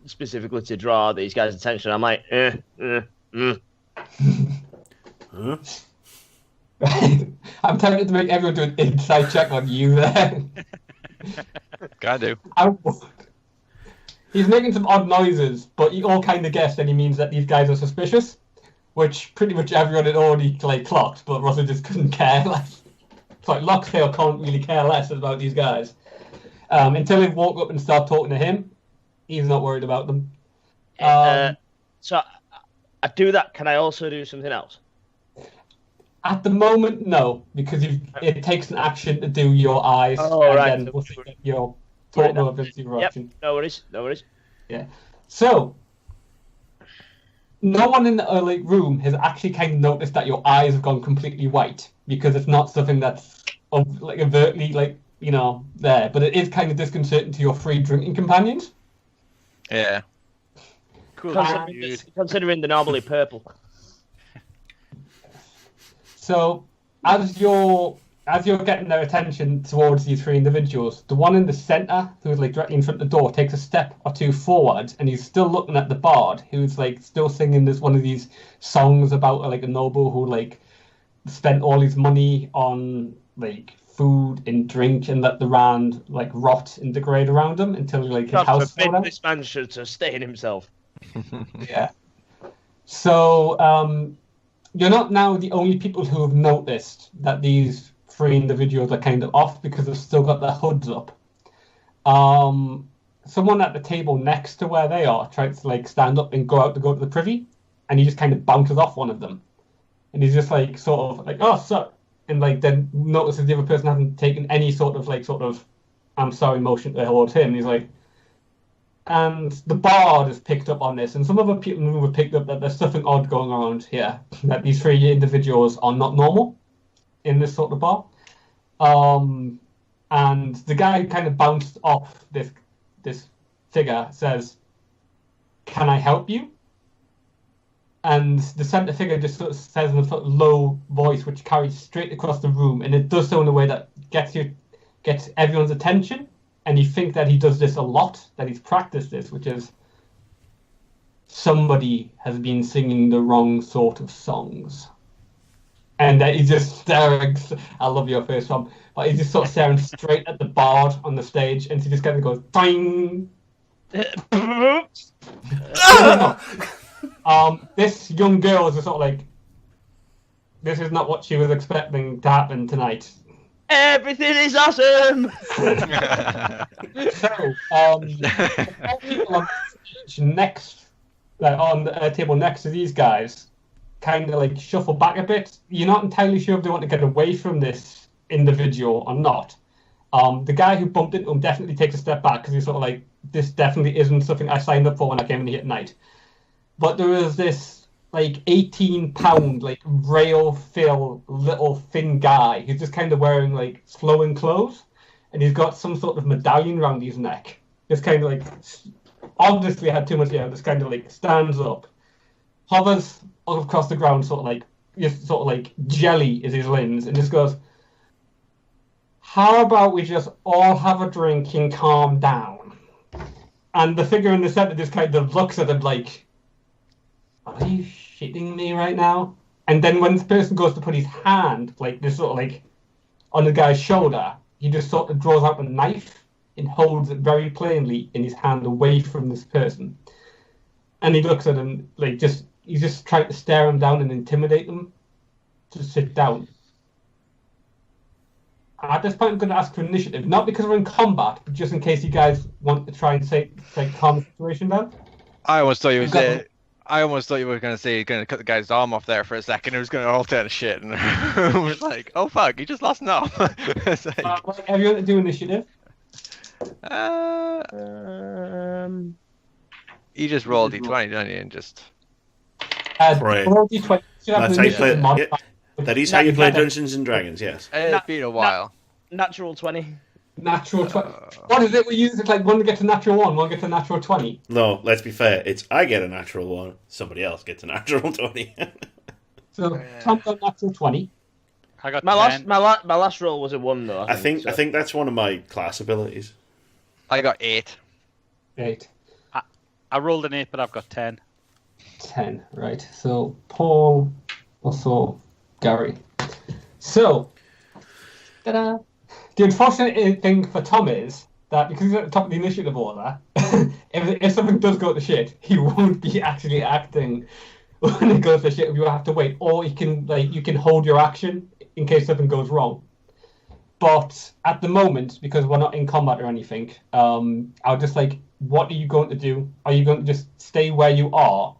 specifically to draw these guys' attention. I'm like,
Huh?
I'm tempted to make everyone do an inside check on you there.
Gotta do.
I would. He's making some odd noises, but you all kind of guess that he means that these guys are suspicious, which pretty much everyone had already clocked, but Russell just couldn't care less. It's like Locktail can't really care less about these guys. Until they walk up and start talking to him, he's not worried about them.
So I do that. Can I also do something else?
At the moment, no, because it takes an action to do your eyes,
right.
then we'll get your total ability reaction.
Yep. No worries.
Yeah. So, no one in the room has actually kind of noticed that your eyes have gone completely white, because it's not something that's overtly there, but it is kind of disconcerting to your free drinking companions.
Yeah.
Cool.
Considering they're normally purple.
So, as you're getting their attention towards these three individuals, the one in the centre, who's directly in front of the door, takes a step or two forward, and he's still looking at the bard, who's still singing this one of these songs about a noble who spent all his money on food and drink, and let the land rot and degrade around him until his house fell down.
This man should sustain himself.
Yeah. So you're not now the only people who have noticed that these three individuals are kind of off, because they've still got their hoods up. Someone at the table next to where they are tries to stand up and go to the privy, and he just kind of bounces off one of them, and he's just oh, sir, and then notices the other person hasn't taken any sort of I'm sorry motion towards him. And he's like, and the bard has picked up on this, and some other people in the room have picked up that there's something odd going around here, that these three individuals are not normal in this sort of bar. And the guy who kind of bounced off this figure says, "Can I help you?" And the centre figure just sort of says in a sort of low voice, which carries straight across the room, and it does so in a way that gets everyone's attention. And you think that he does this a lot, that he's practiced this, which is, somebody has been singing the wrong sort of songs. And he's just staring. I love your first one, but he's just sort of staring straight at the bard on the stage, and he just kind of goes, "Ding." This young girl is just sort of this is not what she was expecting to happen tonight.
Everything is awesome.
So, people on stage next, on the table next to these guys, kind of shuffle back a bit. You're not entirely sure if they want to get away from this individual or not. The guy who bumped into him definitely takes a step back, because he's sort of this definitely isn't something I signed up for when I came in here tonight. But there is this 18-pound rail fill little thin guy who's just kind of wearing flowing clothes, and he's got some sort of medallion around his neck. Just kind of obviously had too much hair. Just kind of stands up, hovers across the ground, jelly is his limbs, and just goes, "How about we just all have a drink and calm down?" And the figure in the center just kind of looks at him "Are you shitting me right now?" And then when this person goes to put his hand, on the guy's shoulder, he just sort of draws out a knife and holds it very plainly in his hand away from this person. And he looks at him he's just trying to stare him down and intimidate them to sit down. At this point, I'm going to ask for initiative, not because we're in combat, but just in case you guys want to try and calm the situation down.
I almost thought you were going to say you're going to cut the guy's arm off there for a second. It was going to all turn to shit. And I was like, oh, fuck, he just lost an arm.
Everyone to do initiative?
You just roll D20, don't you? And just...
Right.
Roll D20.
That's how you play. That is how you play Dungeons and Dragons, yes.
It's been a while.
Natural 20.
Natural 20. What is it we use? It's one gets a natural 1, one gets a natural 20.
No, let's be fair. It's I get a natural 1, somebody else gets a natural 20.
So Tom got a natural 20.
I got
my
10.
last roll was a 1 though.
I think that's one of my class abilities.
I got 8.
8.
I rolled an 8, but I've got 10.
10, right. So Paul, also Gary. So, ta-da. The unfortunate thing for Tom is that because he's at the top of the initiative order, if something does go to shit, he won't be actually acting when it goes to shit. You have to wait, or you can hold your action in case something goes wrong. But at the moment, because we're not in combat or anything, I'll just what are you going to do? Are you going to just stay where you are?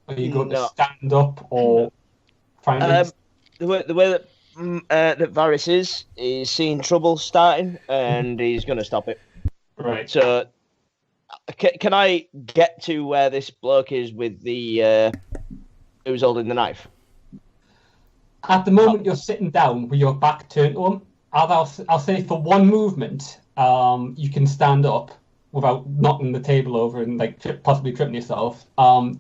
Are you going to stand up or find
the way that that Varys is seeing trouble starting, and he's going to stop it.
Right.
So, can I get to where this bloke is with the who's holding the knife?
At the moment, you're sitting down with your back turned to him. I'll say for one movement, you can stand up without knocking the table over and possibly tripping yourself.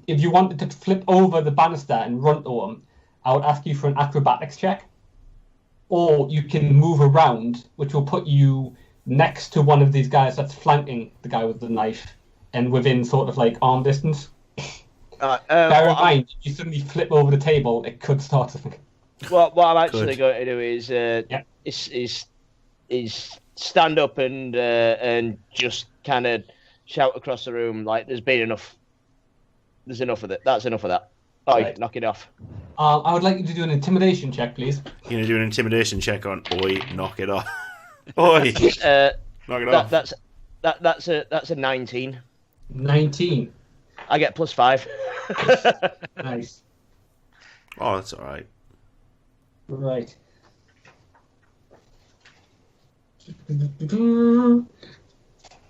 If you wanted to flip over the banister and run to him, I would ask you for an acrobatics check. Or you can move around, which will put you next to one of these guys that's flanking the guy with the knife and within sort of arm distance. Bear in mind, if you suddenly flip over the table, it could start something.
What I'm actually going to do is stand up and just kind of shout across the room there's been enough. There's enough of it. That's enough of that. Right. Knock it off.
I would like you to do an intimidation check, please.
You're going to do an intimidation check on Oi, knock it off. Oi, knock it off.
That's a 19.
19.
I get +5.
Nice.
Oh, that's all right.
Right.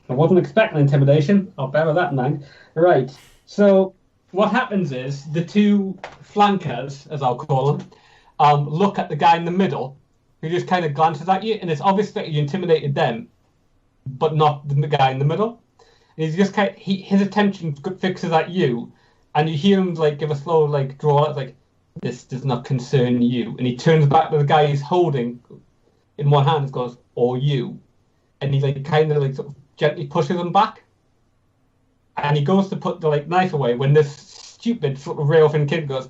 I wasn't expecting intimidation. I'll bear with that in mind. Right. So what happens is the two flankers, as I'll call them, look at the guy in the middle, who just kind of glances at you, and it's obvious that you intimidated them, but not the guy in the middle. And he's just his attention fixes at you, and you hear him give a slow draw out, this does not concern you, and he turns back to the guy he's holding in one hand and goes, or you, and he sort of gently pushes him back. And he goes to put the knife away when this stupid sort of rail-thin kid goes,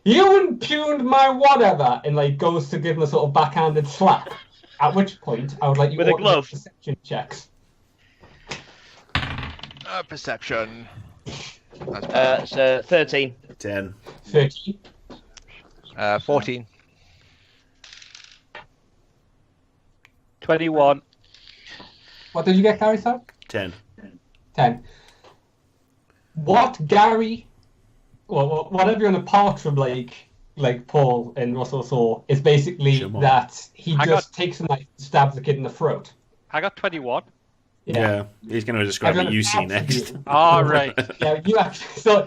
"You impugned my whatever," and goes to give him a sort of backhanded slap. At which point, I would like you
with a glove
perception checks.
Perception.
So 13.
10.
13.
14.
21.
What did you get, Gary? Sorry?
10.
10. What Gary, well, whatever on apart from Paul and Russell saw, is basically that he takes a knife and stabs the kid in the throat.
I got 21.
Yeah, he's going to describe what you see next.
All right.
Yeah,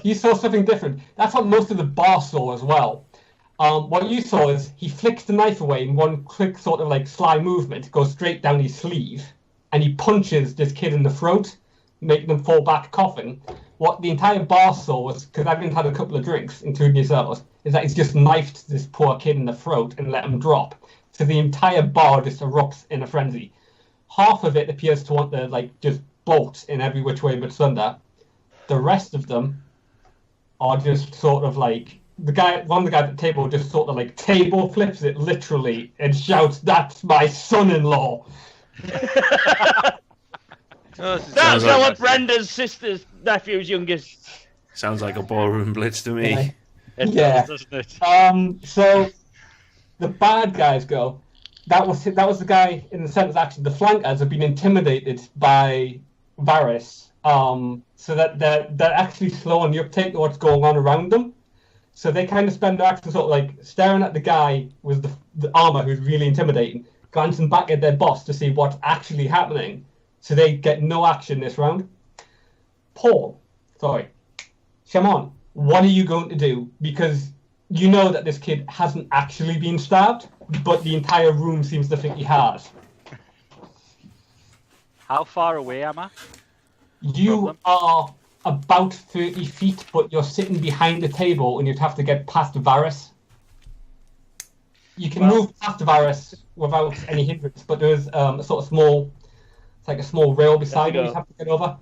you saw something different. That's what most of the bar saw as well. What you saw is he flicks the knife away in one quick sort of sly movement, goes straight down his sleeve, and he punches this kid in the throat, making them fall back coughing. What the entire bar saw was, because I've had a couple of drinks, including yourselves, is that he's just knifed this poor kid in the throat and let him drop. So the entire bar just erupts in a frenzy. Half of it appears to want to just bolt in every which way but thunder. The rest of them are just sort of one of the guys at the table just sort of table flips it literally and shouts, "That's my son-in-law."
That's our Brenda's sister's nephew's youngest.
Sounds like a ballroom blitz to me.
It does, doesn't it?
So the bad guys go, that was the guy in the centre action. The flankers have been intimidated by Varys, so that they're actually slow on the uptake of what's going on around them. So they kind of spend their action sort of staring at the guy with the armor who's really intimidating, glancing back at their boss to see what's actually happening. So they get no action this round. Shamon, what are you going to do? Because you know that this kid hasn't actually been stabbed, but the entire room seems to think he has.
How far away am I?
You are about 30 feet, but you're sitting behind the table and you'd have to get past Varys. You can move past Varys without any hindrance, but there's a sort of small... It's like a small rail beside you have to get over.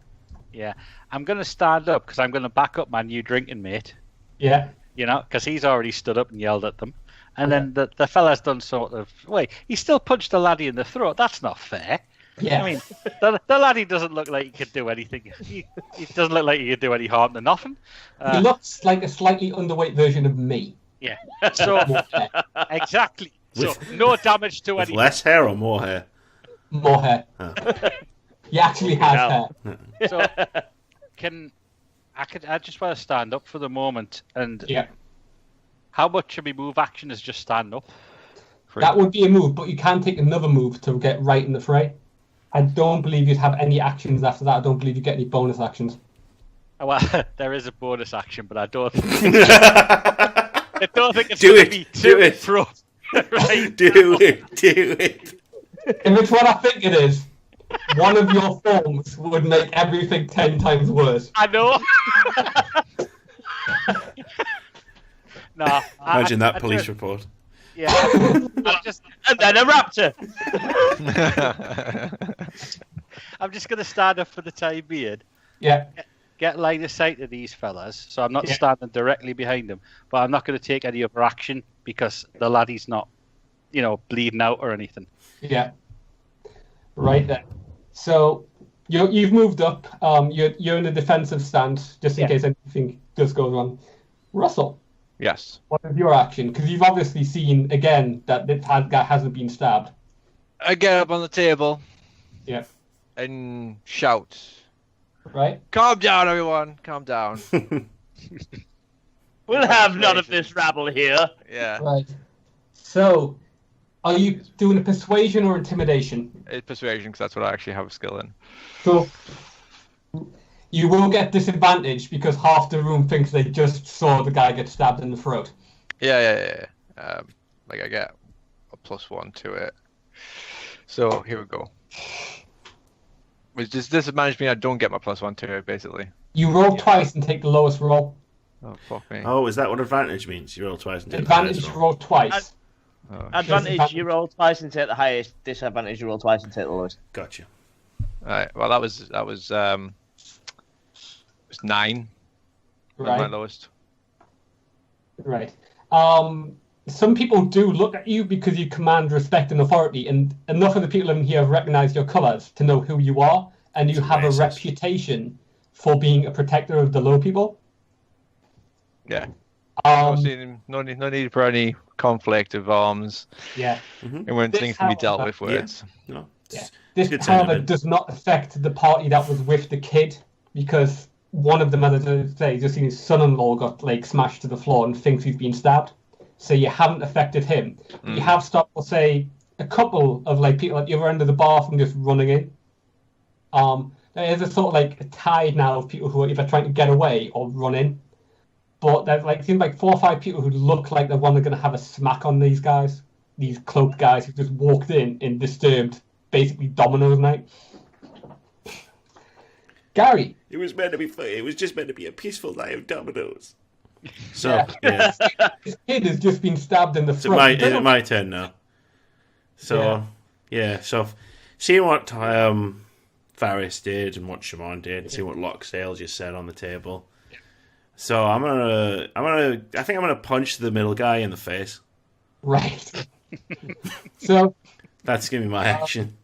Yeah. I'm going to stand up because I'm going to back up my new drinking mate.
Yeah.
Because he's already stood up and yelled at them. And then the fella's done sort of... Wait, he still punched the laddie in the throat. That's not fair.
Yeah.
I mean, the laddie doesn't look like he could do anything. He doesn't look like he could do any harm to nothing.
He looks like a slightly underweight version of me.
Yeah. So exactly. So no damage to
With
anything.
less hair or more hair?
More hair.
Oh.
He actually has hair.
So I just want to stand up for the moment, and
Yeah.
how much of my move action is just stand up?
That would be a move, but you can take another move to get right in the fray. I don't believe you'd have any actions after that. I don't believe you get any bonus actions.
Oh, well, there is a bonus action, but I don't think it's going to be too pro. Right?
Do it.
If it's what I think it is, one of your forms would make everything 10 times worse.
I know. No.
Imagine that police report.
Yeah. I'm just,
And then a raptor.
I'm just going to stand up for the time being.
Yeah.
Get line of sight of these fellas, so I'm not standing directly behind them, but I'm not going to take any other action because the laddie's not, bleeding out or anything.
Yeah. Right then. So you've moved up. You're in a defensive stand just in case anything does go wrong. Russell,
Yes.
what is your action? Because you've obviously seen again that this guy hasn't been stabbed.
I get up on the table.
Yeah.
And shout.
Right.
Calm down, everyone. Calm down.
We'll have none of this rabble here.
Yeah.
Right. So, are you doing a persuasion or intimidation?
It's persuasion because that's what I actually have a skill in.
So, you will get disadvantage because half the room thinks they just saw the guy get stabbed in the throat.
Yeah. I get a +1 to it. So here we go. Which just disadvantage me. I don't get my +1 to it, basically.
You roll twice and take the lowest roll.
Oh fuck me.
Oh, is that what advantage means? You roll twice and take the
Advantage,
highest
you
roll.
roll twice.
Oh,
Advantage, you roll twice and take the highest. Disadvantage, you roll twice and take the lowest.
Gotcha.
Alright. Well, that was it was 9. Was my
Right.
lowest.
Right. Some people do look at you because you command respect and authority, and enough of the people in here have recognized your colors to know who you are, and you
That's
have
racist.
a reputation for being a protector of the low people.
Yeah.
Um,
No need for any conflict of arms.
yeah.
And when
This
things can be dealt
however-
with words.
No.
Yeah.
It's
This,
good
however,
sentiment.
does not affect the party that was with the kid, because one of them, as I say, just seen his son-in-law got smashed to the floor and thinks he's been stabbed. So you haven't affected him. You have stopped, let's say, a couple of people at the other end of the bar from just running in. There is a sort of a tide now of people who are either trying to get away or run in. But there's seems like 4 or 5 people who look like they're going to have a smack on these guys, these cloaked guys who just walked in and disturbed basically Domino's night. Gary.
It was meant to be fun. It was just meant to be a peaceful night of dominoes. So,
Yeah.
yeah.
This kid has just been stabbed in the
Is
throat.
it my turn now? So, so seeing what Faris did and what Shimon did, and seeing what Locksdale just said on the table. So I think I'm gonna punch the middle guy in the face.
Right. So
That's gonna be my action.